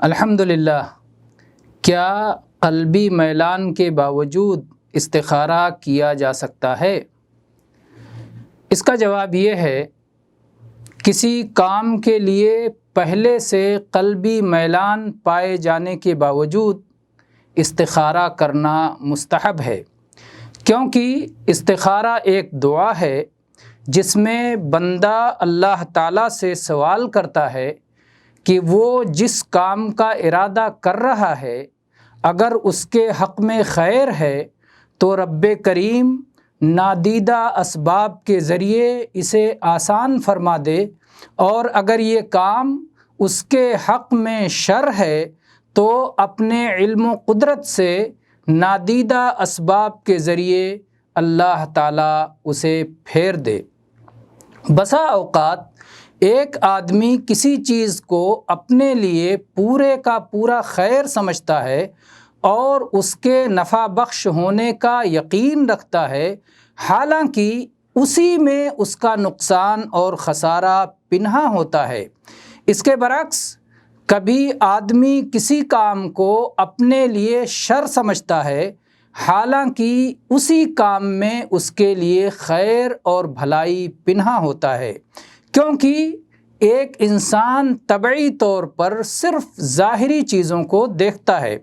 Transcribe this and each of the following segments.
الحمدللہ، کیا قلبی میلان کے باوجود استخارہ کیا جا سکتا ہے؟ اس کا جواب یہ ہے، کسی کام کے لیے پہلے سے قلبی میلان پائے جانے کے باوجود استخارہ کرنا مستحب ہے، کیونکہ استخارہ ایک دعا ہے جس میں بندہ اللہ تعالیٰ سے سوال کرتا ہے کہ وہ جس کام کا ارادہ کر رہا ہے اگر اس کے حق میں خیر ہے تو رب کریم نادیدہ اسباب کے ذریعے اسے آسان فرما دے، اور اگر یہ کام اس کے حق میں شر ہے تو اپنے علم و قدرت سے نادیدہ اسباب کے ذریعے اللہ تعالیٰ اسے پھیر دے۔ بسا اوقات ایک آدمی کسی چیز کو اپنے لیے پورے کا پورا خیر سمجھتا ہے اور اس کے نفع بخش ہونے کا یقین رکھتا ہے، حالانکہ اسی میں اس کا نقصان اور خسارہ پنہاں ہوتا ہے۔ اس کے برعکس کبھی آدمی کسی کام کو اپنے لیے شر سمجھتا ہے، حالانکہ اسی کام میں اس کے لیے خیر اور بھلائی پنہاں ہوتا ہے، کیونکہ ایک انسان طبعی طور پر صرف ظاہری چیزوں کو دیکھتا ہے۔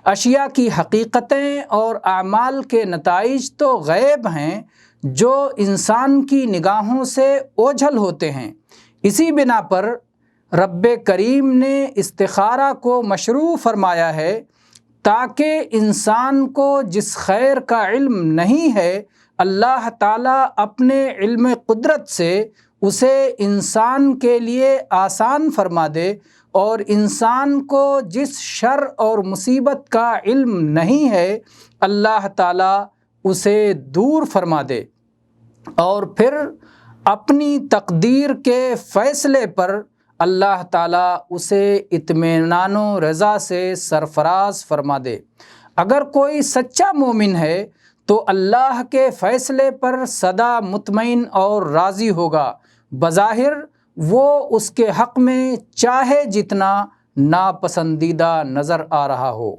اشیاء کی حقیقتیں اور اعمال کے نتائج تو غیب ہیں جو انسان کی نگاہوں سے اوجھل ہوتے ہیں۔ اسی بنا پر رب کریم نے استخارہ کو مشروع فرمایا ہے تاکہ انسان کو جس خیر کا علم نہیں ہے، اللہ تعالیٰ اپنے علم قدرت سے اسے انسان کے لیے آسان فرما دے، اور انسان کو جس شر اور مصیبت کا علم نہیں ہے اللہ تعالیٰ اسے دور فرما دے، اور پھر اپنی تقدیر کے فیصلے پر اللہ تعالیٰ اسے اطمینان و رضا سے سرفراز فرما دے۔ اگر کوئی سچا مومن ہے تو اللہ کے فیصلے پر سدا مطمئن اور راضی ہوگا، بظاہر وہ اس کے حق میں چاہے جتنا ناپسندیدہ نظر آ رہا ہو۔